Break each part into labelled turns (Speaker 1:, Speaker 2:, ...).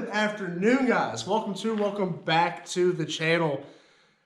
Speaker 1: Good afternoon, guys. Welcome back to the channel.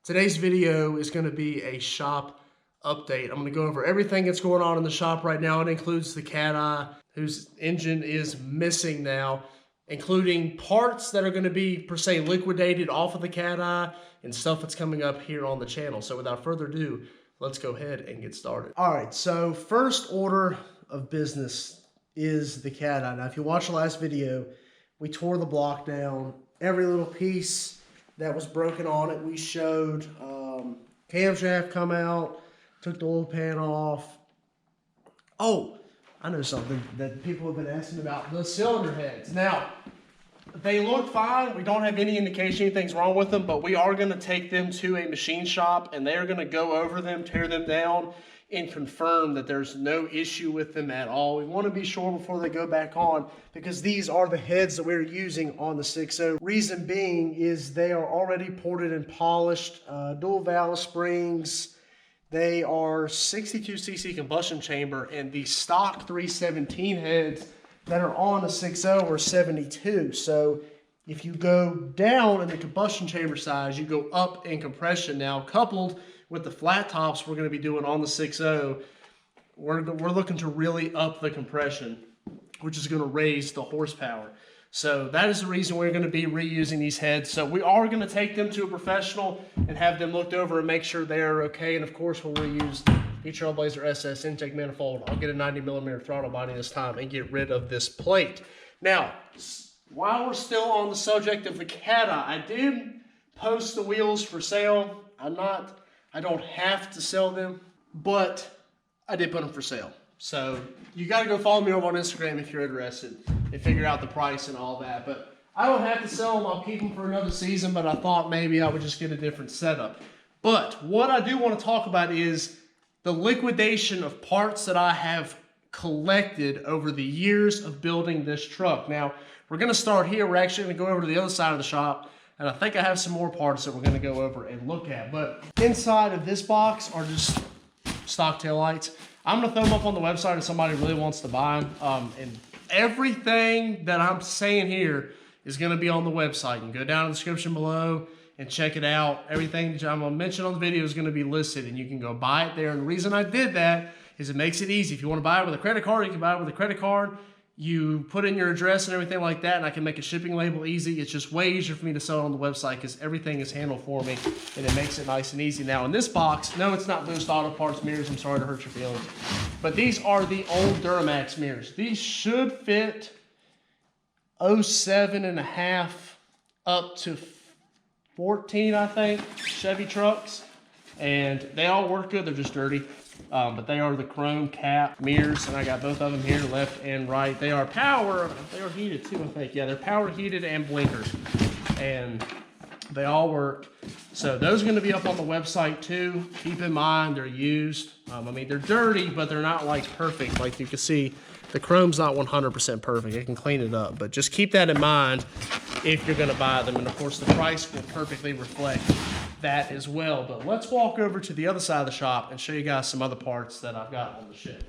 Speaker 1: Today's video is going to be a shop update. I'm going to go over everything that's going on in the shop right now. It includes the Cateye, whose engine is missing now, including parts that are going to be, per se, liquidated off of the Cateye and stuff that's coming up here on the channel. So without further ado, let's go ahead and get started. All right, so first order of business is the Cateye. Now, if you watched the last video, we tore the block down. Every little piece that was broken on it, we showed. Camshaft come out, took the oil pan off. Oh, I know something that people have been asking about, the cylinder heads. Now, they look fine. We don't have any indication anything's wrong with them, but we are going to take them to a machine shop, and they are going to go over them, tear them down, and confirm that there's no issue with them at all. We want to be sure before they go back on, because these are the heads that we're using on the 6.0. Reason being is they are already ported and polished, dual valve springs. They are 62cc combustion chamber, and the stock 317 heads that are on the 6.0 are 72. So if you go down in the combustion chamber size, you go up in compression. Now, coupled with the flat tops we're going to be doing on the 6.0, we're looking to really up the compression, which is going to raise the horsepower. So that is the reason we're going to be reusing these heads. So we are going to take them to a professional and have them looked over and make sure they are okay. And of course, we'll reuse the Trailblazer SS intake manifold. I'll get a 90mm throttle body this time and get rid of this plate. Now, while we're still on the subject of the Cateye, I did post the wheels for sale. I don't have to sell them, but I did put them for sale. So you got to go follow me over on Instagram if you're interested and figure out the price and all that. But I don't have to sell them. I'll keep them for another season, but I thought maybe I would just get a different setup. But what I do want to talk about is the liquidation of parts that I have collected over the years of building this truck. Now, we're going to start here. We're actually going to go over to the other side of the shop, and I think I have some more parts that we're going to go over and look at. But inside of this box are just stock taillights. I'm going to throw them up on the website if somebody really wants to buy them. And everything that I'm saying here is going to be on the website. You can go down in the description below and check it out. Everything that I'm going to mention on the video is going to be listed, and you can go buy it there. And the reason I did that is it makes it easy. If you want to buy it with a credit card, you can buy it with a credit card. You put in your address and everything like that, and I can make a shipping label easy. It's just way easier for me to sell it on the website because everything is handled for me, and it makes it nice and easy. Now, in this box, no, it's not Boost Auto Parts mirrors. I'm sorry to hurt your feelings. But these are the old Duramax mirrors. These should fit 07.5 up to 14, I think, Chevy trucks. And they all work good. They're just dirty. But they are the chrome cap mirrors, and I got both of them here, left and right. They are heated too, I think. Yeah, they're power heated and blinkers, and they all work. So those are going to be up on the website too. Keep in mind they're used. I mean, they're dirty, but they're not like perfect. Like you can see, the chrome's not 100% perfect. It can clean it up, but just keep that in mind if you're going to buy them. And of course, the price will perfectly reflect that as well. But let's walk over to the other side of the shop and show you guys some other parts that I've got on the shed.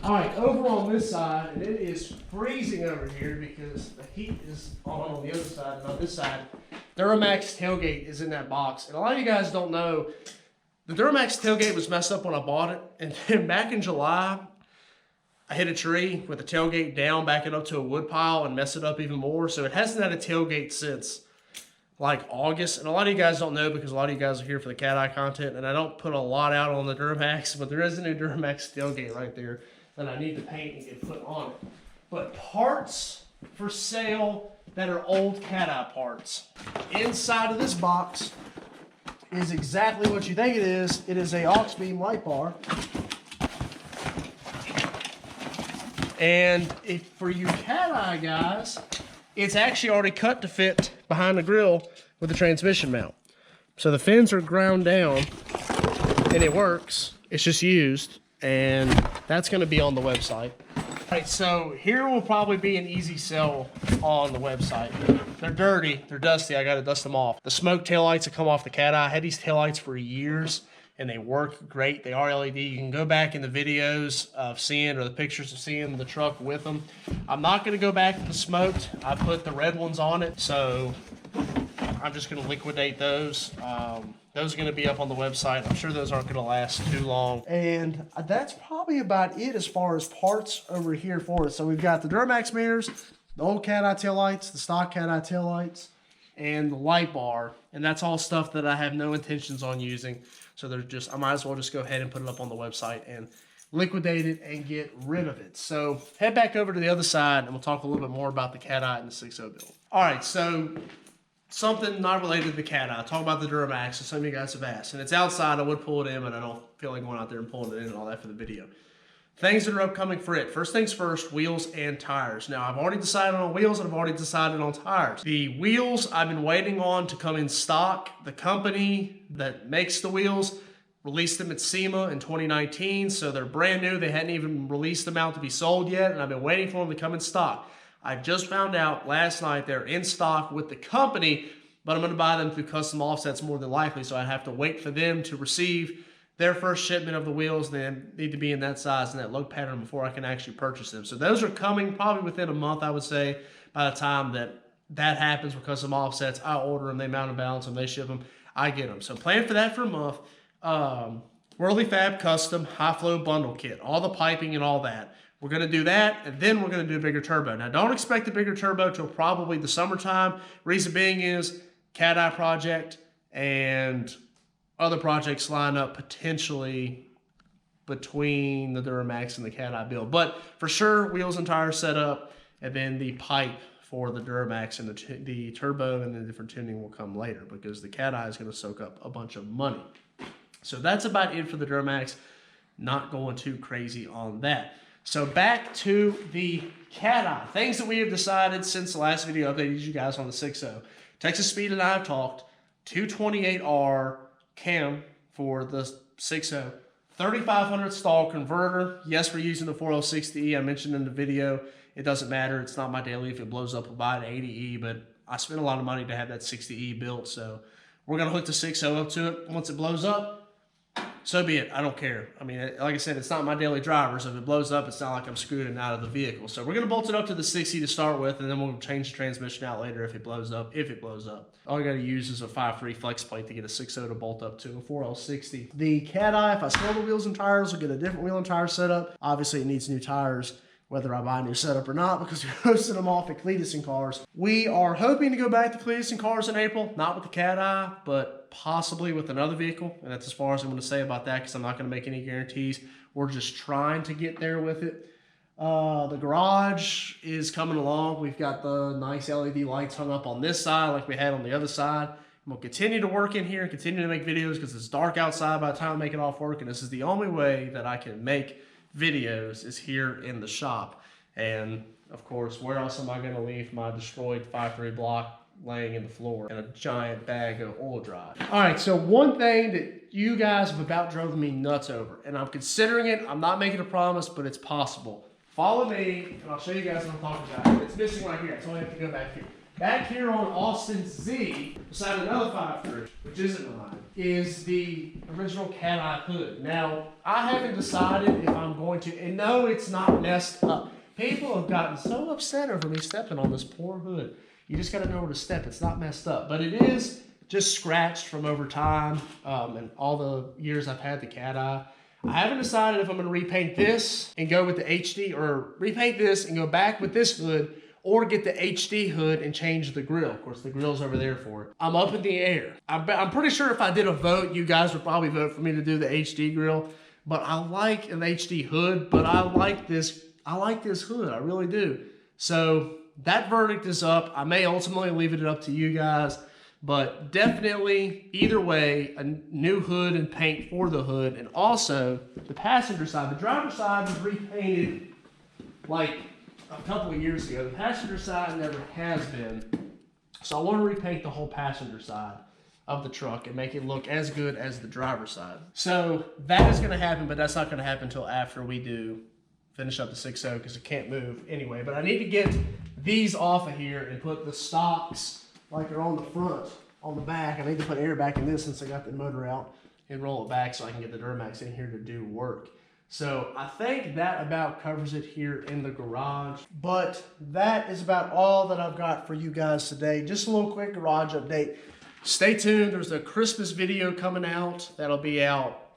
Speaker 1: All right, over on this side, and it is freezing over here because the heat is on the other side, and on this side, Duramax tailgate is in that box. And a lot of you guys don't know, the Duramax tailgate was messed up when I bought it, and then back in July, I hit a tree with the tailgate down, back it up to a wood pile, and mess it up even more. So it hasn't had a tailgate since like August. And a lot of you guys don't know because a lot of you guys are here for the Cateye content, and I don't put a lot out on the Duramax, but there is a new Duramax tailgate right there that I need to paint and get put on it. But parts for sale that are old Cateye parts. Inside of this box is exactly what you think it is. It is a aux beam light bar. And if for you Cateye guys, it's actually already cut to fit behind the grill with the transmission mount. So the fins are ground down and it works. It's just used, and that's going to be on the website. All right, so here will probably be an easy sell on the website. They're dirty, they're dusty, I got to dust them off. The smoke taillights that come off the Cateye, I had these taillights for years, and they work great. They are LED. You can go back in the videos of seeing, or the pictures of seeing the truck with them. I'm not going to go back to the smoked. I put the red ones on it, so I'm just going to liquidate those. Those are going to be up on the website. I'm sure those aren't going to last too long. And that's probably about it as far as parts over here for it. So we've got the Duramax mirrors, the old Cateye tail lights, the stock Cateye tail lights, and the light bar. And that's all stuff that I have no intentions on using. So they're just, I might as well just go ahead and put it up on the website and liquidate it and get rid of it. So head back over to the other side and we'll talk a little bit more about the Cateye and the 6.0 build. All right, so something not related to the Cateye. Talk about the Duramax, so some of you guys have asked. And it's outside, I would pull it in, but I don't feel like going out there and pulling it in and all that for the video. Things that are upcoming for it. First things first, wheels and tires. Now, I've already decided on wheels and I've already decided on tires. The wheels I've been waiting on to come in stock. The company that makes the wheels released them at SEMA in 2019, so they're brand new. They hadn't even released them out to be sold yet, and I've been waiting for them to come in stock. I just found out last night they're in stock with the company, but I'm going to buy them through custom offsets more than likely, so I have to wait for them to receive their first shipment of the wheels. They need to be in that size and that look pattern before I can actually purchase them. So those are coming probably within a month, I would say, by the time that happens with custom offsets. I order them, they mount and balance them, they ship them, I get them. So plan for that for a month. Whirly Fab Custom High Flow Bundle Kit, all the piping and all that. We're going to do that, and then we're going to do a bigger turbo. Now, don't expect a bigger turbo till probably the summertime. Reason being is Cateye project and other projects line up potentially between the Duramax and the Cateye build. But for sure, wheels and tires set up, and then the pipe for the Duramax and the turbo and the different tuning will come later, because the Cateye is going to soak up a bunch of money. So that's about it for the Duramax. Not going too crazy on that. So back to the Cateye. Things that we have decided since the last video updated you guys on the 6.0. Texas Speed and I have talked. 228R cam for the 6.0. 3500 stall converter. Yes, we're using the 4060E. I mentioned in the video. It doesn't matter. It's not my daily if it blows up by an 80E, but I spent a lot of money to have that 60E built. So we're going to hook the 6.0 up to it. Once it blows up, so be it. I don't care. I mean, like I said, it's not my daily driver, so if it blows up, it's not like I'm screwing out of the vehicle. So we're going to bolt it up to the 60 to start with, and then we'll change the transmission out later if it blows up. All you got to use is a 5.3 flex plate to get a 6.0 to bolt up to a 4L60. The Cateye, if I sell the wheels and tires, I'll get a different wheel and tire setup. Obviously, it needs new tires, whether I buy a new setup or not, because we're hosting them off at Cletus and Cars. We are hoping to go back to Cletus and Cars in April, not with the Cateye, but possibly with another vehicle. And that's as far as I'm going to say about that, because I'm not going to make any guarantees. We're just trying to get there with it. The garage is coming along. We've got the nice LED lights hung up on this side like we had on the other side. And we'll continue to work in here and continue to make videos because it's dark outside by the time I make it off work. And this is the only way that I can make videos is here in the shop. And of course, where else am I going to leave my destroyed 5.3 block laying in the floor and a giant bag of oil dry? All right, so one thing that you guys have about drove me nuts over, and I'm considering it, I'm not making a promise, but it's possible. Follow me, and I'll show you guys what I'm talking about. It's missing right here, so I have to go back here. Back here on Austin Z, beside another 5.3, which isn't mine, is the original Cateye hood. Now, I haven't decided if I'm going to, and no, it's not messed up. People have gotten so upset over me stepping on this poor hood. You just got to know where to step. It's not messed up, but it is just scratched from over time and all the years I've had the Cateye. I haven't decided if I'm going to repaint this and go with the HD, or repaint this and go back with this hood, or get the HD hood and change the grill. Of course, the grill's over there for it. I'm up in the air. I'm pretty sure if I did a vote, you guys would probably vote for me to do the HD grill, but I like an HD hood, but I like this hood. I really do. So that verdict is up. I may ultimately leave it up to you guys, but definitely either way, a new hood and paint for the hood. And also the passenger side. The driver's side was repainted like a couple of years ago. The passenger side never has been. So I want to repaint the whole passenger side of the truck and make it look as good as the driver's side. So that is going to happen, but that's not going to happen until after we do finish up the 6.0 because it can't move anyway. But I need to get these off of here and put the stocks like they're on the front, on the back. I need to put air back in this since I got the motor out. and roll it back so I can get the Duramax in here to do work. So I think that about covers it here in the garage. But that is about all that I've got for you guys today. Just a little quick garage update. Stay tuned. There's a Christmas video coming out. That'll be out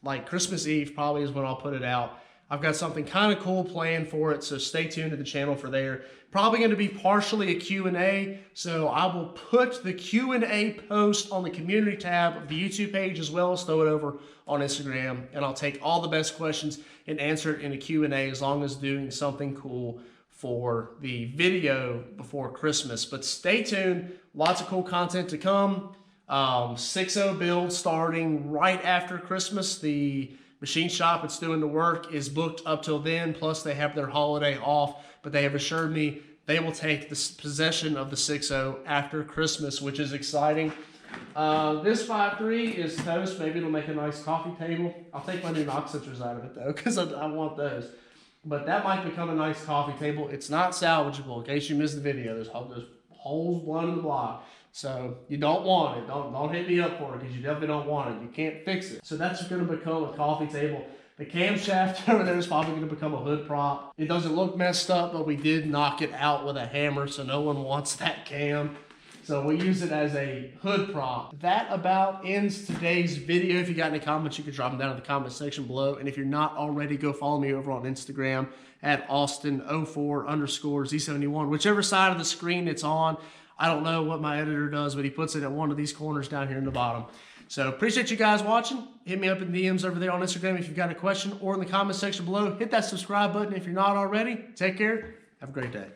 Speaker 1: like Christmas Eve probably is when I'll put it out. I've got something kind of cool planned for it, so stay tuned to the channel for there. Probably going to be partially a Q&A, so I will put the Q&A post on the community tab of the YouTube page as well as throw it over on Instagram, and I'll take all the best questions and answer it in a Q&A as long as doing something cool for the video before Christmas. But stay tuned, lots of cool content to come. 6.0 build starting right after Christmas. The machine shop that's doing the work is booked up till then, plus they have their holiday off, but they have assured me they will take the possession of the 6.0 after Christmas, which is exciting. This 5.3 is toast. Maybe it'll make a nice coffee table. I'll take my new knock sensors out of it though, because I want those. But that might become a nice coffee table. It's not salvageable, in case you missed the video. There's holes blown in the block. So you don't want it. Don't hit me up for it, because you definitely don't want it. You can't fix it. So that's going to become a coffee table. The camshaft over there is probably going to become a hood prop. It doesn't look messed up, but we did knock it out with a hammer, so no one wants that cam. So we use it as a hood prop. That about ends today's video. If you got any comments, you can drop them down in the comment section below. And if you're not already, go follow me over on Instagram at Austin04_Z71. Whichever side of the screen it's on. I don't know what my editor does, but he puts it at one of these corners down here in the bottom. So appreciate you guys watching. Hit me up in DMs over there on Instagram if you've got a question, or in the comment section below. Hit that subscribe button if you're not already. Take care. Have a great day.